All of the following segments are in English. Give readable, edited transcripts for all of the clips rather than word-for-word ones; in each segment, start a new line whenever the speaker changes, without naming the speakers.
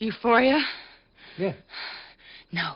Euphoria?
Yeah.
No.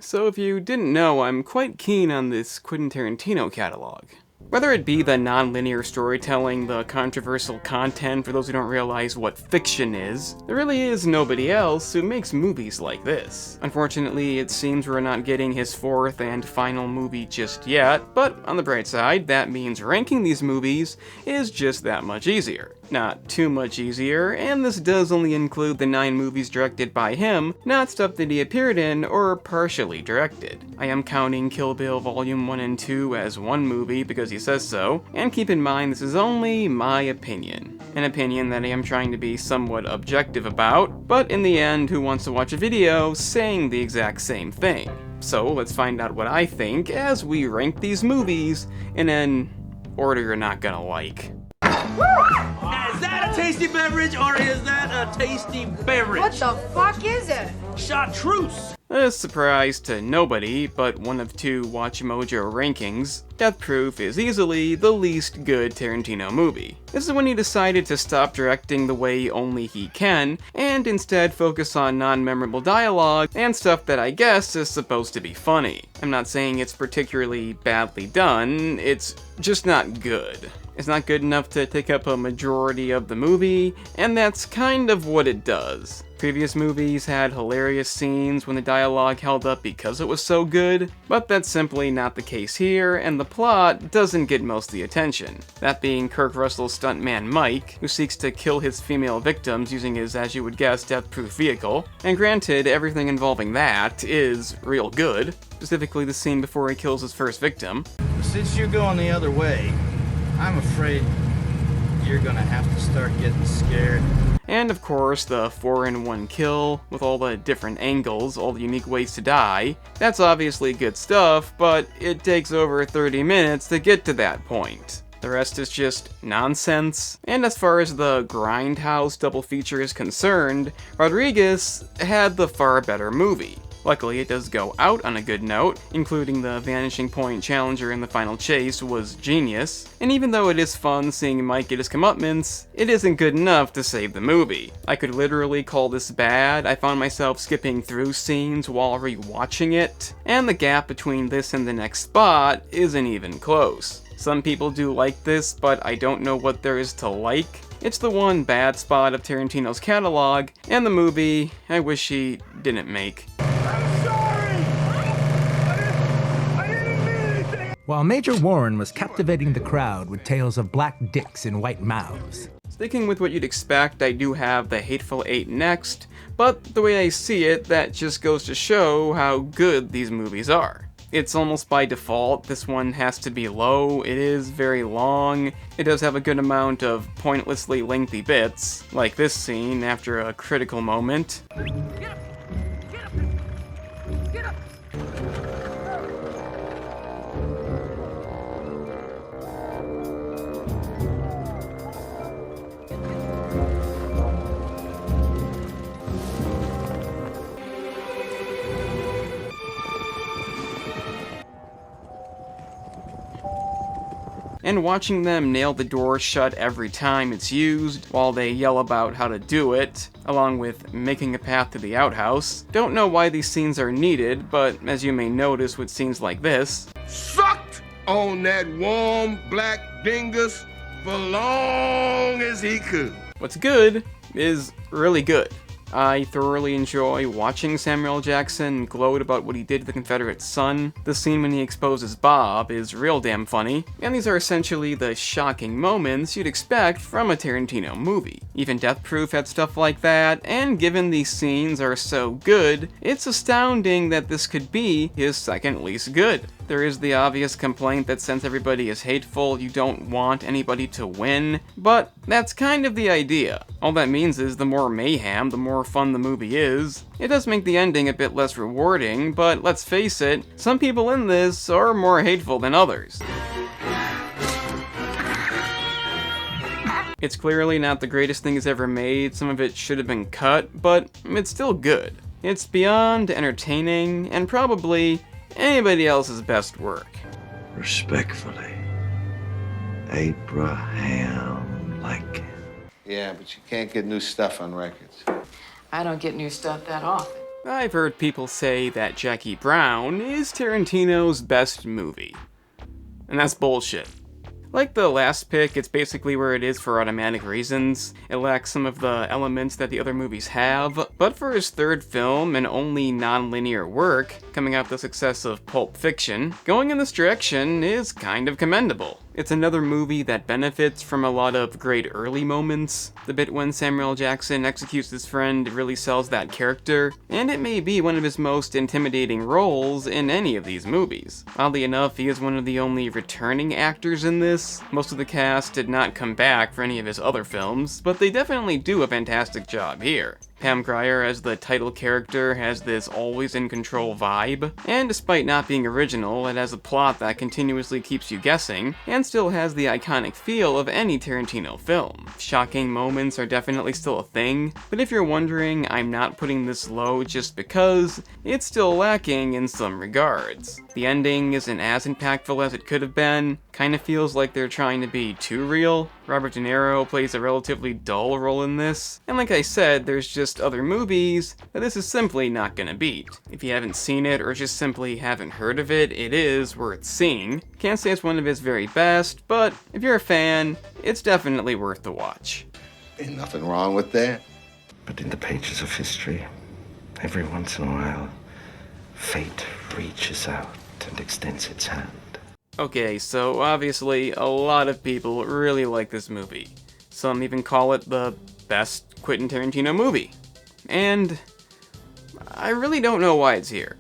So if you didn't know, I'm quite keen on this Quentin Tarantino catalog. Whether it be the non-linear storytelling, the controversial content for those who don't realize what fiction is, there really is nobody else who makes movies like this. Unfortunately, it seems we're not getting his fourth and final movie just yet, but on the bright side, that means ranking these movies is just that much easier. Not too much easier, and this does only include the 9 movies directed by him, not stuff that he appeared in or partially directed. I am counting Kill Bill Volume 1 and 2 as one movie because he says so, and keep in mind this is only my opinion. An opinion that I am trying to be somewhat objective about, but in the end, who wants to watch a video saying the exact same thing? So let's find out what I think as we rank these movies in an order you're not gonna like.
Is that a tasty beverage or is that a tasty beverage?
What the fuck is it?
Chartreuse!
A surprise to nobody, but one of 2 WatchMojo rankings, Death Proof is easily the least good Tarantino movie. This is when he decided to stop directing the way only he can, and instead focus on non-memorable dialogue and stuff that I guess is supposed to be funny. I'm not saying it's particularly badly done, it's just not good. It's not good enough to take up a majority of the movie, and that's kind of what it does. Previous movies had hilarious scenes when the dialogue held up because it was so good, but that's simply not the case here, and the plot doesn't get most of the attention. That being Kurt Russell's stuntman Mike, who seeks to kill his female victims using his, as you would guess, death-proof vehicle. And granted, everything involving that is real good, specifically the scene before he kills his first victim.
Since you're going the other way, I'm afraid you're gonna have to start getting scared.
And of course, the 4-in-1 kill, with all the different angles, all the unique ways to die. That's obviously good stuff, but it takes over 30 minutes to get to that point. The rest is just nonsense. And as far as the Grindhouse double feature is concerned, Rodriguez had the far better movie. Luckily, it does go out on a good note, including the Vanishing Point Challenger in the final chase was genius, and even though it is fun seeing Mike get his comeuppance, it isn't good enough to save the movie. I could literally call this bad. I found myself skipping through scenes while rewatching it, and the gap between this and the next spot isn't even close. Some people do like this, but I don't know what there is to like. It's the one bad spot of Tarantino's catalog, and the movie I wish he didn't make.
While Major Warren was captivating the crowd with tales of black dicks and white mouths.
Sticking with what you'd expect, I do have The Hateful Eight next, but the way I see it, that just goes to show how good these movies are. It's almost by default, this one has to be low. It is very long. It does have a good amount of pointlessly lengthy bits, like this scene after a critical moment. And watching them nail the door shut every time it's used, while they yell about how to do it, along with making a path to the outhouse. Don't know why these scenes are needed, but as you may notice with scenes like this,
sucked on that warm black dingus for long as he could.
What's good is really good. I thoroughly enjoy watching Samuel L. Jackson gloat about what he did to the Confederate son. The scene when he exposes Bob is real damn funny, and these are essentially the shocking moments you'd expect from a Tarantino movie. Even Death Proof had stuff like that, and given these scenes are so good, it's astounding that this could be his second least good. There is the obvious complaint that since everybody is hateful, you don't want anybody to win, but that's kind of the idea. All that means is the more mayhem, the more fun the movie is. It does make the ending a bit less rewarding, but let's face it, some people in this are more hateful than others. It's clearly not the greatest thing he's ever made, some of it should have been cut, but it's still good. It's beyond entertaining, and probably anybody else's best work.
Respectfully, Abraham Lincoln.
Yeah, but you can't get new stuff on records.
I don't get new stuff that often.
I've heard people say that Jackie Brown is Tarantino's best movie. And that's bullshit. Like the last pick, it's basically where it is for automatic reasons. It lacks some of the elements that the other movies have, but for his third film and only non-linear work, coming out the success of Pulp Fiction, going in this direction is kind of commendable. It's another movie that benefits from a lot of great early moments. The bit when Samuel L. Jackson executes his friend really sells that character, and it may be one of his most intimidating roles in any of these movies. Oddly enough, he is one of the only returning actors in this. Most of the cast did not come back for any of his other films, but they definitely do a fantastic job here. Pam Grier as the title character has this always-in-control vibe, and despite not being original, it has a plot that continuously keeps you guessing, and still has the iconic feel of any Tarantino film. Shocking moments are definitely still a thing, but if you're wondering, I'm not putting this low just because it's still lacking in some regards. The ending isn't as impactful as it could have been, kinda feels like they're trying to be too real. Robert De Niro plays a relatively dull role in this, and like I said, there's just other movies that this is simply not gonna beat. If you haven't seen it or just simply haven't heard of it, it is worth seeing. Can't say it's one of his very best, but if you're a fan, it's definitely worth the watch.
Ain't nothing wrong with that.
But in the pages of history, every once in a while, fate reaches out and extends its hand.
Okay, so obviously a lot of people really like this movie. Some even call it the best Quentin Tarantino movie. And I really don't know why it's here.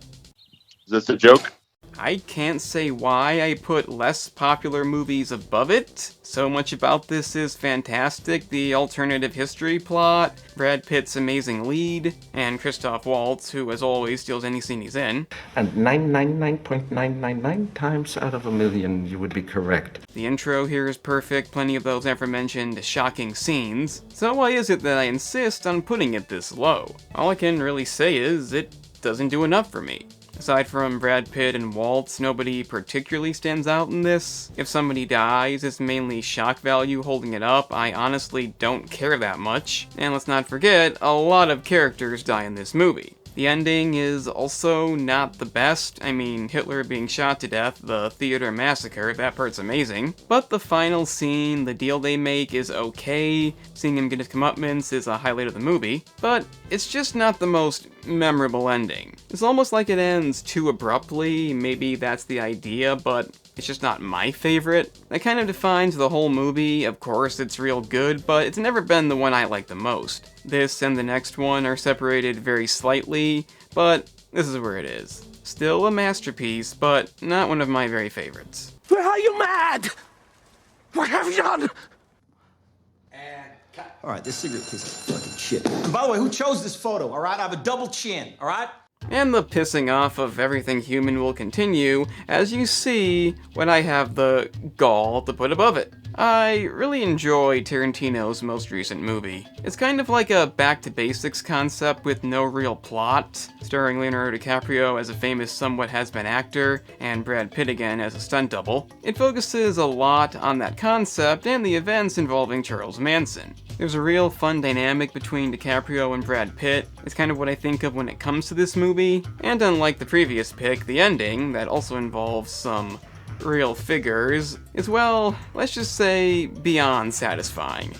Is this a joke?
I can't say why I put less popular movies above it. So much about this is fantastic. The alternative history plot, Brad Pitt's amazing lead, and Christoph Waltz, who as always steals any scene he's in.
And 999.999 times out of a million, you would be correct.
The intro here is perfect, plenty of those aforementioned shocking scenes. So why is it that I insist on putting it this low? All I can really say is it doesn't do enough for me. Aside from Brad Pitt and Waltz, nobody particularly stands out in this. If somebody dies, it's mainly shock value holding it up. I honestly don't care that much. And let's not forget, a lot of characters die in this movie. The ending is also not the best. I mean, Hitler being shot to death, the theater massacre, that part's amazing. But the final scene, the deal they make is okay. Seeing him get his comeuppance is a highlight of the movie. But it's just not the most memorable ending. It's almost like it ends too abruptly. Maybe that's the idea, but it's just not my favorite. That kind of defines the whole movie. Of course, it's real good, but it's never been the one I like the most. This and the next one are separated very slightly, but this is where it is. Still a masterpiece, but not one of my very favorites.
Are you mad? What have you done?
All right, this cigarette tastes like fucking shit. And by the way, who chose this photo, all right? I have a double chin, all right?
And the pissing off of everything human will continue as you see what I have the gall to put above it. I really enjoy Tarantino's most recent movie. It's kind of like a back-to-basics concept with no real plot, starring Leonardo DiCaprio as a famous somewhat has-been actor, and Brad Pitt again as a stunt double. It focuses a lot on that concept and the events involving Charles Manson. There's a real fun dynamic between DiCaprio and Brad Pitt. It's kind of what I think of when it comes to this movie, and unlike the previous pick, the ending, that also involves some real figures, is, well, let's just say, beyond satisfying.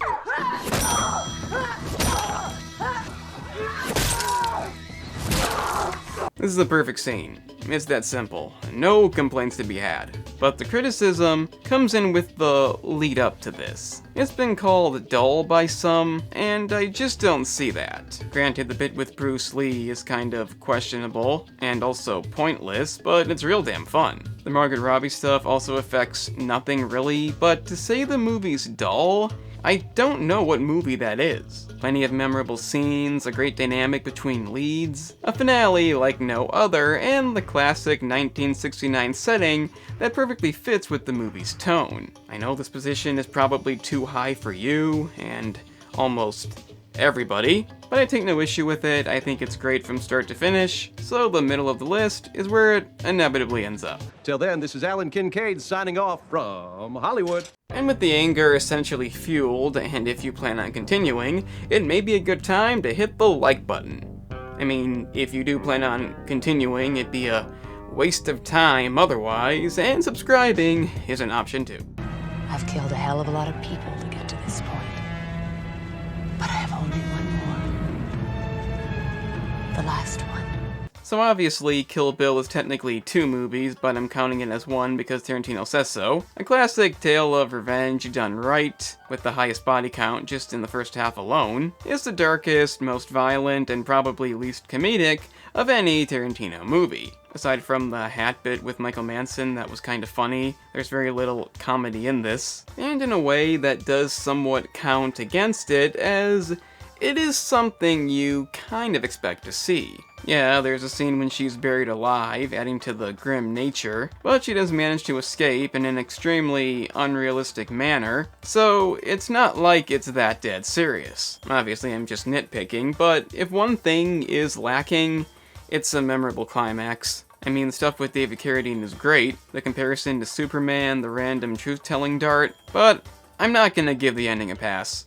This is the perfect scene. It's that simple. No complaints to be had. But the criticism comes in with the lead up to this. It's been called dull by some, and I just don't see that. Granted, the bit with Bruce Lee is kind of questionable, and also pointless, but it's real damn fun. The Margot Robbie stuff also affects nothing really, but to say the movie's dull, I don't know what movie that is. Plenty of memorable scenes, a great dynamic between leads, a finale like no other, and the classic 1969 setting that perfectly fits with the movie's tone. I know this position is probably too high for you, and almost everybody, but I take no issue with it. I think it's great from start to finish, so the middle of the list is where it inevitably ends up.
Till then, this is Alan Kincaid signing off from Hollywood.
And with the anger essentially fueled, and if you plan on continuing, it may be a good time to hit the like button. I mean, if you do plan on continuing, it'd be a waste of time otherwise, and subscribing is an option too.
I've killed a hell of a lot of people to get to this point. But I have only one more. The last one.
So obviously, Kill Bill is technically 2 movies, but I'm counting it as 1 because Tarantino says so. A classic tale of revenge done right, with the highest body count just in the first half alone, is the darkest, most violent, and probably least comedic of any Tarantino movie. Aside from the hat bit with Michael Manson that was kind of funny, there's very little comedy in this, and in a way that does somewhat count against it, as it is something you kind of expect to see. Yeah, there's a scene when she's buried alive, adding to the grim nature, but she does manage to escape in an extremely unrealistic manner, so it's not like it's that dead serious. Obviously, I'm just nitpicking, but if one thing is lacking, it's a memorable climax. I mean, the stuff with David Carradine is great, the comparison to Superman, the random truth-telling dart, but I'm not gonna give the ending a pass.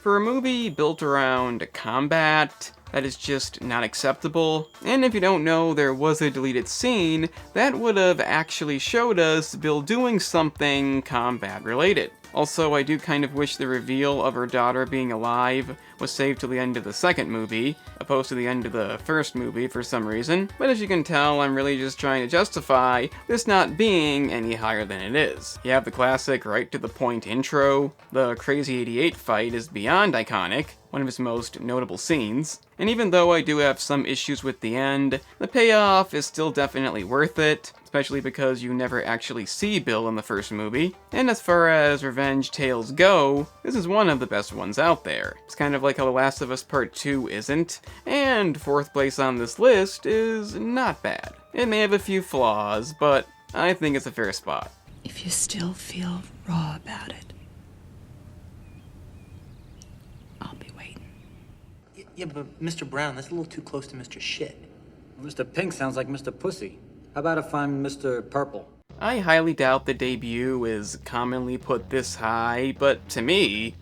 For a movie built around combat, that is just not acceptable. And if you don't know, there was a deleted scene that would have actually showed us Bill doing something combat related. Also, I do kind of wish the reveal of her daughter being alive was saved till the end of the second movie, opposed to the end of the first movie for some reason, but as you can tell, I'm really just trying to justify this not being any higher than it is. You have the classic right-to-the-point intro, the Crazy 88 fight is beyond iconic, one of his most notable scenes, and even though I do have some issues with the end, the payoff is still definitely worth it, especially because you never actually see Bill in the first movie. And as far as revenge tales go, this is one of the best ones out there. It's kind of like how The Last of Us Part 2 isn't, and 4th place on this list is not bad. It may have a few flaws, but I think it's a fair spot.
If you still feel raw about it, I'll be waiting.
Yeah, but Mr. Brown, that's a little too close to Mr. Shit.
Mr. Pink sounds like Mr. Pussy. How about if I'm Mr. Purple?
I highly doubt the debut is commonly put this high, but to me,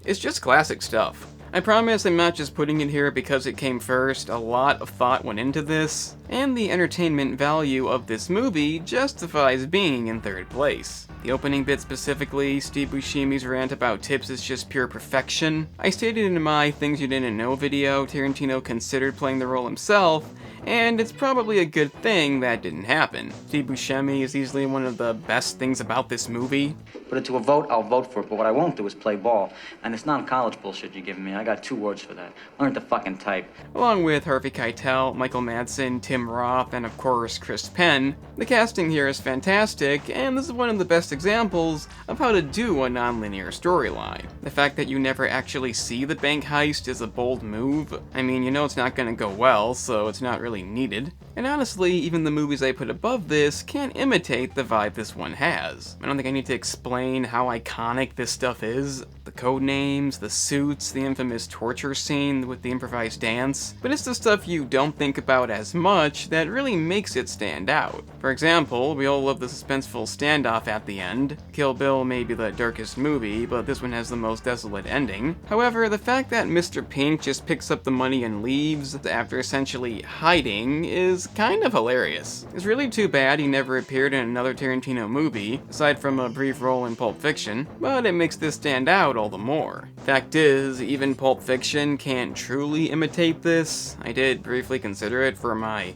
it's just classic stuff. I promise I'm not just putting it here because it came first, a lot of thought went into this, and the entertainment value of this movie justifies being in 3rd place. The opening bit specifically, Steve Buscemi's rant about tips is just pure perfection. I stated in my Things You Didn't Know video, Tarantino considered playing the role himself, and it's probably a good thing that didn't happen. Steve Buscemi is easily one of the best things about this movie.
Put it to a vote, I'll vote for it, but what I won't do is play ball. And it's non-college bullshit you're giving me. I got 2 words for that. Learn to fucking type.
Along with Harvey Keitel, Michael Madsen, Tim Roth, and of course Chris Penn, the casting here is fantastic, and this is one of the best examples of how to do a non-linear storyline. The fact that you never actually see the bank heist is a bold move. I mean, you know it's not gonna go well, so it's not really needed. And honestly, even the movies I put above this can't imitate the vibe this one has. I don't think I need to explain how iconic this stuff is. The code names, the suits, the infamous torture scene with the improvised dance, but it's the stuff you don't think about as much that really makes it stand out. For example, we all love the suspenseful standoff at the end. Kill Bill may be the darkest movie, but this one has the most desolate ending. However, the fact that Mr. Pink just picks up the money and leaves after essentially hiding is kind of hilarious. It's really too bad he never appeared in another Tarantino movie, aside from a brief role in Pulp Fiction, but it makes this stand out all the more. Fact is, even Pulp Fiction can't truly imitate this. I did briefly consider it for my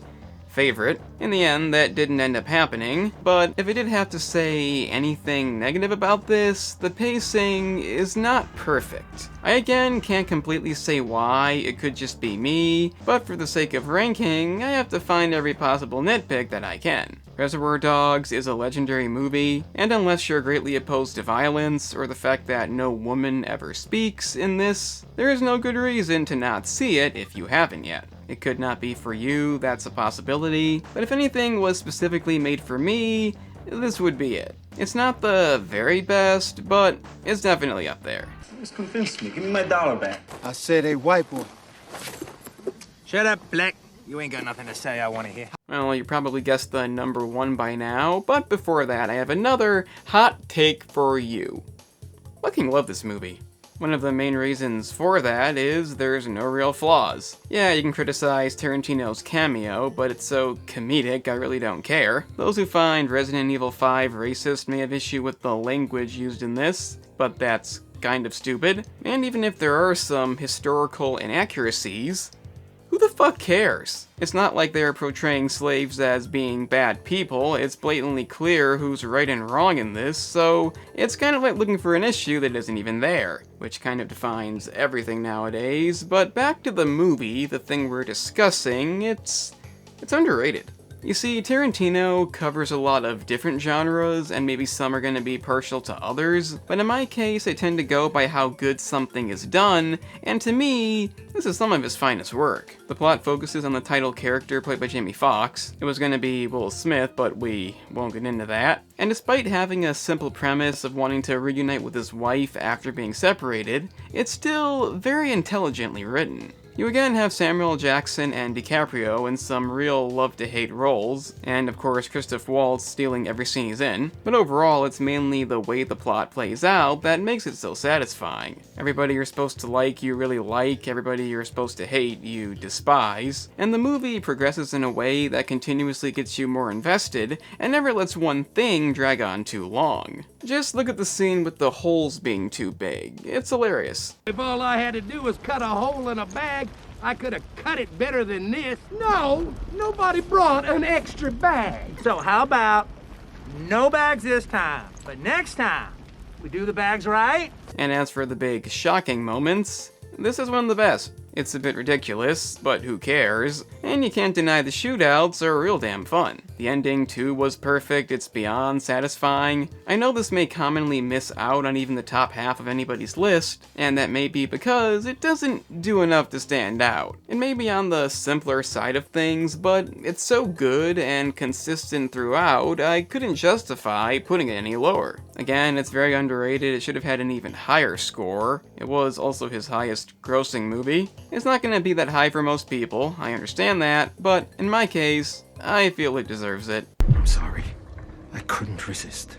favorite. In the end, that didn't end up happening, but if I did have to say anything negative about this, the pacing is not perfect. I again can't completely say why, it could just be me, but for the sake of ranking, I have to find every possible nitpick that I can. Reservoir Dogs is a legendary movie, and unless you're greatly opposed to violence or the fact that no woman ever speaks in this, there is no good reason to not see it if you haven't yet. It could not be for you, that's a possibility, but if anything was specifically made for me, this would be it. It's not the very best, but it's definitely up there.
Just convinced me. Give me my $1 back.
I said a white boy.
Shut up, Black. You ain't got nothing to say I want to hear.
Well, you probably guessed the number one by now, but before that I have another hot take for you. Fucking love this movie. One of the main reasons for that is there's no real flaws. Yeah, you can criticize Tarantino's cameo, but it's so comedic I really don't care. Those who find Resident Evil 5 racist may have issue with the language used in this, but that's kind of stupid. And even if there are some historical inaccuracies, who the fuck cares? It's not like they're portraying slaves as being bad people, it's blatantly clear who's right and wrong in this, so it's kind of like looking for an issue that isn't even there, which kind of defines everything nowadays. But back to the movie, the thing we're discussing, it's underrated. You see, Tarantino covers a lot of different genres, and maybe some are going to be partial to others, but in my case I tend to go by how good something is done, and to me, this is some of his finest work. The plot focuses on the title character played by Jamie Foxx. It was going to be Will Smith, but we won't get into that. And despite having a simple premise of wanting to reunite with his wife after being separated, it's still very intelligently written. You again have Samuel L. Jackson and DiCaprio in some real love-to-hate roles, and of course Christoph Waltz stealing every scene he's in, but overall it's mainly the way the plot plays out that makes it so satisfying. Everybody you're supposed to like you really like, everybody you're supposed to hate you despise, and the movie progresses in a way that continuously gets you more invested and never lets one thing drag on too long. Just look at the scene with the holes being too big. It's hilarious.
If all I had to do was cut a hole in a bag, I could have cut it better than this. No, nobody brought an extra bag.
So how about no bags this time, but next time we do the bags right?
And as for the big shocking moments, this is one of the best. It's a bit ridiculous, but who cares? And you can't deny the shootouts are real damn fun. The ending too was perfect, it's beyond satisfying. I know this may commonly miss out on even the top half of anybody's list, and that may be because it doesn't do enough to stand out. It may be on the simpler side of things, but it's so good and consistent throughout, I couldn't justify putting it any lower. Again, it's very underrated, it should have had an even higher score. It was also his highest grossing movie. It's not going to be that high for most people, I understand that, but in my case, I feel it deserves it.
I'm sorry. I couldn't resist.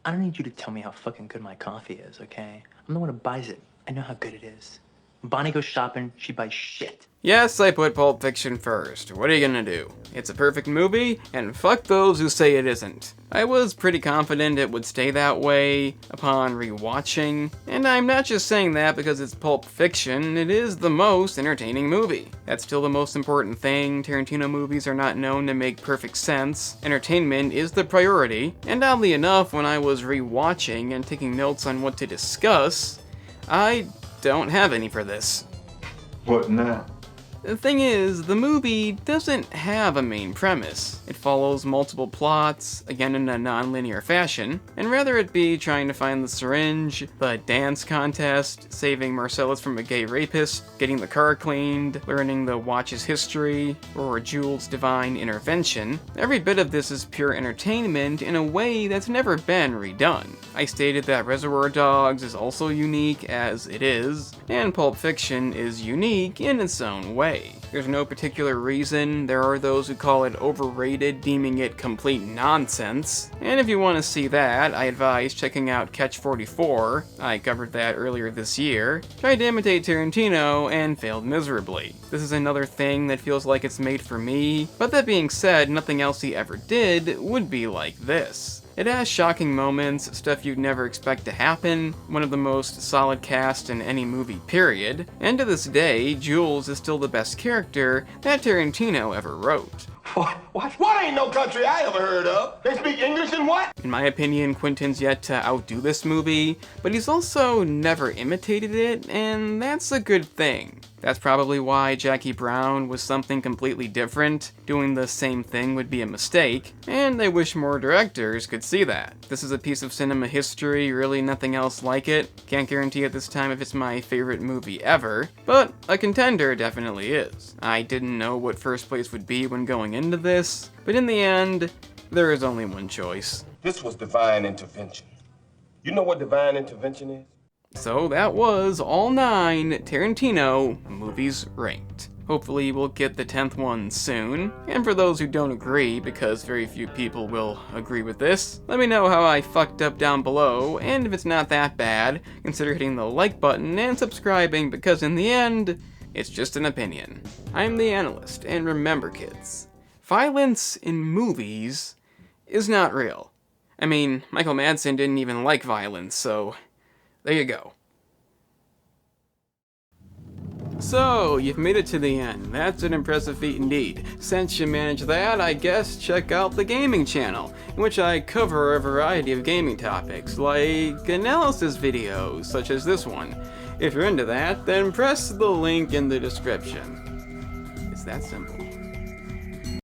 I don't need you to tell me how fucking good my coffee is, okay? I'm the one who buys it. I know how good it is. When Bonnie goes shopping, she buys shit.
Yes, I put Pulp Fiction first. What are you gonna do? It's a perfect movie, and fuck those who say it isn't. I was pretty confident it would stay that way upon rewatching, and I'm not just saying that because it's Pulp Fiction, it is the most entertaining movie. That's still the most important thing. Tarantino movies are not known to make perfect sense. Entertainment is the priority, and oddly enough, when I was rewatching and taking notes on what to discuss, I don't have any for this.
What now?
The thing is, the movie doesn't have a main premise. It follows multiple plots, again in a non-linear fashion, and rather it be trying to find the syringe, the dance contest, saving Marcellus from a gay rapist, getting the car cleaned, learning the watch's history, or Jules' divine intervention, every bit of this is pure entertainment in a way that's never been redone. I stated that Reservoir Dogs is also unique as it is, and Pulp Fiction is unique in its own way. There's no particular reason. There are those who call it overrated, deeming it complete nonsense. And if you want to see that, I advise checking out Catch 44. I covered that earlier this year. Tried to imitate Tarantino and failed miserably. This is another thing that feels like it's made for me, but that being said, nothing else he ever did would be like this. It has shocking moments, stuff you'd never expect to happen, one of the most solid cast in any movie period, and to this day, Jules is still the best character that Tarantino ever wrote.
What ain't no country I ever heard of? They speak English and what?
In my opinion, Quentin's yet to outdo this movie, but he's also never imitated it, and that's a good thing. That's probably why Jackie Brown was something completely different. Doing the same thing would be a mistake, and I wish more directors could see that. This is a piece of cinema history, really nothing else like it. Can't guarantee at this time if it's my favorite movie ever, but a contender definitely is. I didn't know what first place would be when going into this, but in the end, there is only one choice.
This was divine intervention. You know what divine intervention is?
So that was all 9 Tarantino movies ranked. Hopefully we'll get the 10th one soon. And for those who don't agree, because very few people will agree with this, let me know how I fucked up down below, and if it's not that bad, consider hitting the like button and subscribing, because in the end, it's just an opinion. I'm the Analyst, and remember kids, violence in movies is not real. I mean, Michael Madsen didn't even like violence, so there you go. So, you've made it to the end. That's an impressive feat indeed. Since you managed that, I guess check out the gaming channel, in which I cover a variety of gaming topics, like analysis videos, such as this one. If you're into that, then press the link in the description. It's that simple.